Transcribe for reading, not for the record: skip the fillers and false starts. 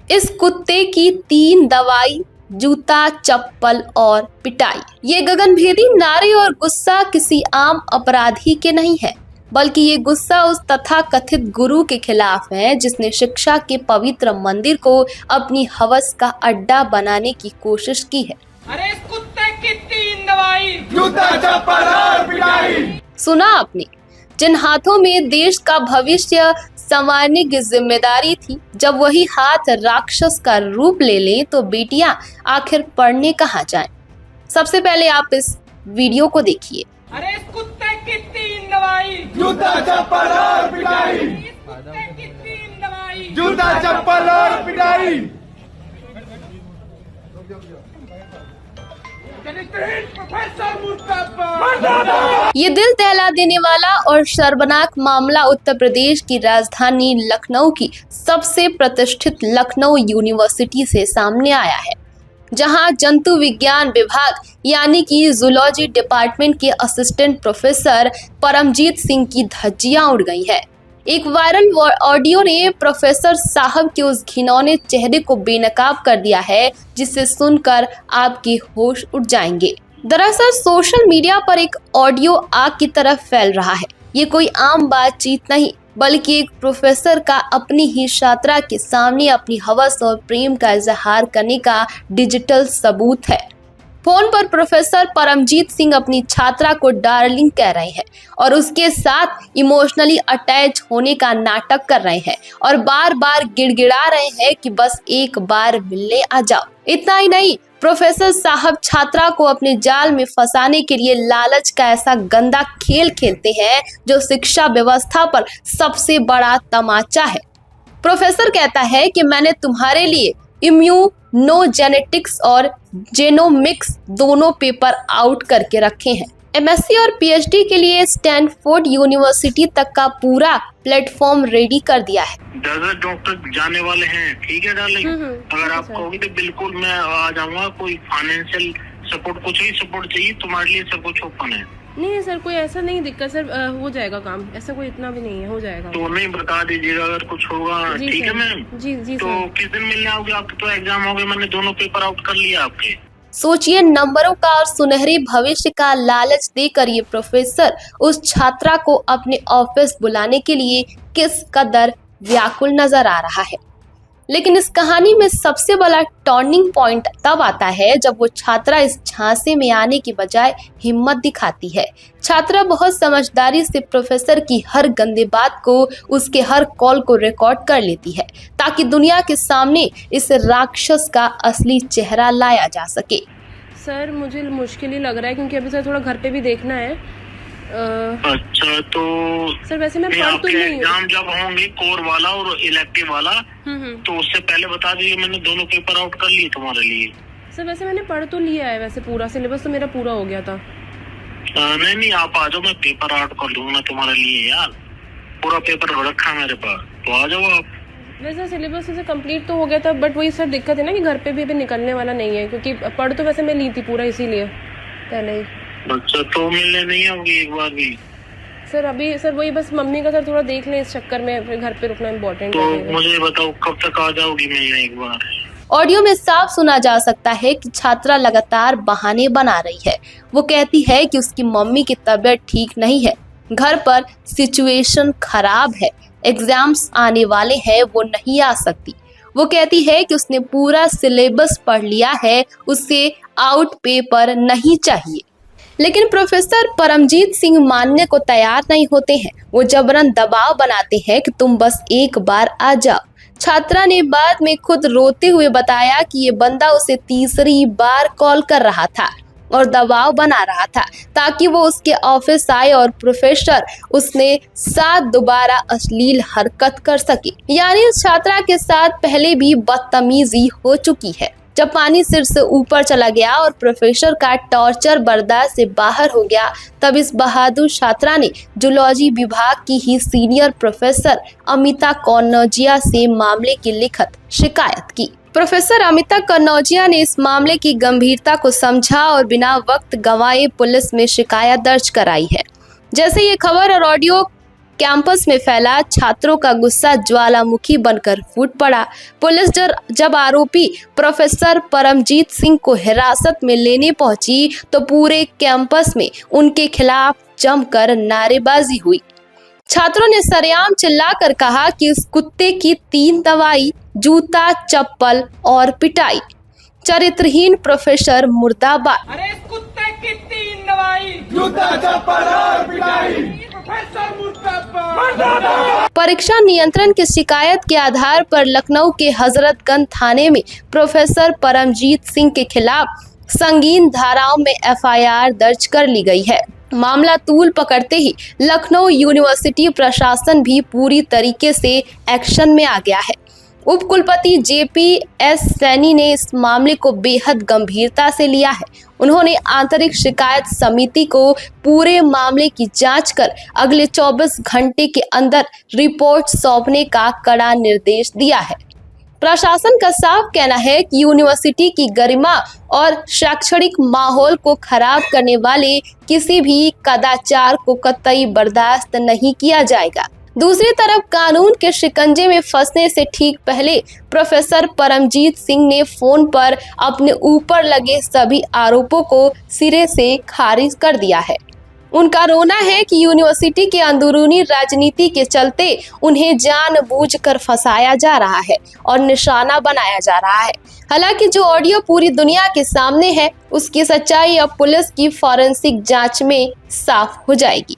इस कुत्ते की 3 दवाई, जूता, चप्पल और पिटाई। ये गगनभेदी नारे और गुस्सा किसी आम अपराधी के नहीं है, बल्कि ये गुस्सा उस तथाकथित गुरु के खिलाफ है जिसने शिक्षा के पवित्र मंदिर को अपनी हवस का अड्डा बनाने की कोशिश की है। अरे इस कुत्ते की 3 दवाई, जूता, चप्पल और पिटाई। सुना आपने, जिन हाथों में देश का भविष्य संवारने की जिम्मेदारी थी, जब वही हाथ राक्षस का रूप ले लें तो बेटियां आखिर पढ़ने कहाँ जाएं? सबसे पहले आप इस वीडियो को देखिए। अरे इस कुत्ते की 3 दवाई, जूता, चप्पल और पिटाई। इस कुत्ते की 3 दवाई, जूता, चप्पल और पिटाई। प्रोफेसर मुस्तफा। ये दिल दहला देने वाला और शर्मनाक मामला उत्तर प्रदेश की राजधानी लखनऊ की सबसे प्रतिष्ठित लखनऊ यूनिवर्सिटी से सामने आया है, जहां जंतु विज्ञान विभाग यानी कि जूलॉजी डिपार्टमेंट के असिस्टेंट प्रोफेसर परमजीत सिंह की धज्जियां उड़ गई है। एक वायरल ऑडियो ने प्रोफेसर साहब के उस घिनौने चेहरे को बेनकाब कर दिया है, जिसे सुनकर आपके होश उड़ जाएंगे। दरअसल सोशल मीडिया पर एक ऑडियो आग की तरह फैल रहा है। ये कोई आम बातचीत नहीं, बल्कि एक प्रोफेसर का अपनी ही छात्रा के सामने अपनी हवस और प्रेम का इजहार करने का डिजिटल सबूत है। फोन पर प्रोफेसर परमजीत सिंह अपनी छात्रा को डार्लिंग कह रहे हैं और उसके साथ इमोशनली अटैच होने का नाटक कर रहे हैं और बार बार गिड़गिड़ा रहे हैं कि बस एक बार मिलने आ जाओ। इतना ही नहीं, प्रोफेसर साहब छात्रा को अपने जाल में फंसाने के लिए लालच का ऐसा गंदा खेल खेलते हैं जो शिक्षा व्यवस्था पर सबसे बड़ा तमाचा है। प्रोफेसर कहता है कि मैंने तुम्हारे लिए इम्यूनोजेनेटिक्स और जेनोमिक्स दोनों पेपर आउट करके रखे हैं। एमएससी और पीएचडी के लिए स्टैनफोर्ड यूनिवर्सिटी तक का पूरा प्लेटफॉर्म रेडी कर दिया है। 10 डॉक्टर जाने वाले हैं, ठीक है डार्लिंग। अगर आप कहोगे तो बिल्कुल मैं आ जाऊंगा। कोई फाइनेंशियल सपोर्ट, कुछ भी सपोर्ट चाहिए तुम्हारे लिए, सब कुछ ओपन है। नहीं सर, कोई ऐसा नहीं दिक्कत सर, हो जाएगा काम, ऐसा कोई इतना भी नहीं है, हो जाएगा। तो नहीं बता दीजिएगा अगर कुछ होगा, ठीक है मैम। जी जी तो सर। किस दिन मिलने आओगे? आपके तो एग्जाम हो गए, मैंने दोनों पेपर आउट कर लिया आपके। सोचिए, नंबरों का और सुनहरे भविष्य का लालच देकर ये प्रोफेसर उस छात्रा को अपने ऑफिस बुलाने के लिए किस कदर व्याकुल नजर आ रहा है। लेकिन इस कहानी में सबसे बड़ा टर्निंग पॉइंट तब आता है जब वो छात्रा इस झांसे में आने की बजाय हिम्मत दिखाती है। छात्रा बहुत समझदारी से प्रोफेसर की हर गंदे बात को, उसके हर कॉल को रिकॉर्ड कर लेती है ताकि दुनिया के सामने इस राक्षस का असली चेहरा लाया जा सके। सर मुझे मुश्किल ही लग रहा है क्योंकि अभी सर थोड़ा घर पे भी देखना है। अच्छा, तो सर वैसे मैं पढ़ तो नहीं हूँ। एग्जाम जब होंगे कोर वाला और इलेक्टिव वाला, तो उससे पहले बता दीजिए, मैंने दोनों पेपर आउट कर लिए तुम्हारे लिए। सर वैसे मैंने पढ़ तो लिया है, वैसे पूरा सिलेबस तो मेरा पूरा हो गया था। नहीं आप आ जाओ, मैं पेपर आउट कर दूंगा तुम्हारे लिए यार। पूरा पेपर रखा है मेरे पास, तो आ जाओ आप। वैसे सिलेबस से कंप्लीट तो हो गया था, बट वही सर दिक्कत है ना कि घर पे भी अभी निकलने वाला नहीं है, क्योंकि पढ़ तो वैसे मैं ली थी पूरा, इसीलिए पहले ही। अच्छा, तो मिलने नहीं आओगी एक बार भी? सर अभी सर वही बस मम्मी का सर थोड़ा देख लें, इस चक्कर में फिर घर पे रुकना इम्पोर्टेंट तो है। मुझे बताओ कब तक आ जाओगी मिलने एक बार? ऑडियो में साफ सुना जा सकता है कि छात्रा लगातार बहाने बना रही है। वो कहती है कि उसकी मम्मी की तबीयत ठीक नहीं है, घर पर सिचुएशन खराब है, एग्जाम्स आने वाले हैं, वो नहीं आ सकती। वो कहती है कि उसने पूरा सिलेबस पढ़ लिया है, उसे आउट पेपर नहीं चाहिए। लेकिन प्रोफेसर परमजीत सिंह मानने को तैयार नहीं होते हैं। वो जबरन दबाव बनाते हैं कि तुम बस एक बार आ जाओ। छात्रा ने बाद में खुद रोते हुए बताया कि ये बंदा उसे तीसरी बार कॉल कर रहा था और दबाव बना रहा था ताकि वो उसके ऑफिस आए और प्रोफेसर उसने साथ दोबारा अश्लील हरकत कर सके। यानी इस छात्रा के साथ पहले भी बदतमीजी हो चुकी है। जब पानी सिर से ऊपर चला गया और प्रोफेसर का टॉर्चर बर्दाश्त से बाहर हो गया, तब इस बहादुर छात्रा ने जूलॉजी विभाग की ही सीनियर प्रोफेसर अमिता कन्नौजिया से मामले की लिखित शिकायत की। प्रोफेसर अमिता कन्नौजिया ने इस मामले की गंभीरता को समझा और बिना वक्त गंवाए पुलिस में शिकायत दर्ज कराई है। जैसे ये खबर और ऑडियो कैंपस में फैला छात्रों का गुस्सा ज्वालामुखी बनकर फूट पड़ा। पुलिस जब आरोपी प्रोफेसर परमजीत सिंह को हिरासत में लेने पहुंची तो पूरे कैंपस में उनके खिलाफ जमकर नारेबाजी हुई। छात्रों ने सरेआम चिल्लाकर कहा कि इस कुत्ते की 3 दवाई, जूता, चप्पल और पिटाई। चरित्रहीन प्रोफेसर मुर्दाबाद। अरे इस कुत्ते की 3 दवाई, जूता चप्पल और पिटाई। प्रोफेसर मुर्दाबाद। परीक्षा नियंत्रण की शिकायत के आधार पर लखनऊ के हजरतगंज थाने में प्रोफेसर परमजीत सिंह के खिलाफ संगीन धाराओं में एफआईआर दर्ज कर ली गई है। मामला तूल पकड़ते ही लखनऊ यूनिवर्सिटी प्रशासन भी पूरी तरीके से एक्शन में आ गया है। उप कुलपति JPS सैनी ने इस मामले को बेहद गंभीरता से लिया है। उन्होंने आंतरिक शिकायत समिति को पूरे मामले की जांच कर अगले 24 घंटे के अंदर रिपोर्ट सौंपने का कड़ा निर्देश दिया है। प्रशासन का साफ कहना है कि यूनिवर्सिटी की गरिमा और शैक्षणिक माहौल को खराब करने वाले किसी भी कदाचार को कतई बर्दाश्त नहीं किया जाएगा। दूसरी तरफ कानून के शिकंजे में फंसने से ठीक पहले प्रोफेसर परमजीत सिंह ने फोन पर अपने ऊपर लगे सभी आरोपों को सिरे से खारिज कर दिया है। उनका रोना है कि यूनिवर्सिटी के अंदरूनी राजनीति के चलते उन्हें जानबूझकर फंसाया जा रहा है और निशाना बनाया जा रहा है। हालांकि जो ऑडियो पूरी दुनिया के सामने है उसकी सच्चाई अब पुलिस की फॉरेंसिक जांच में साफ हो जाएगी।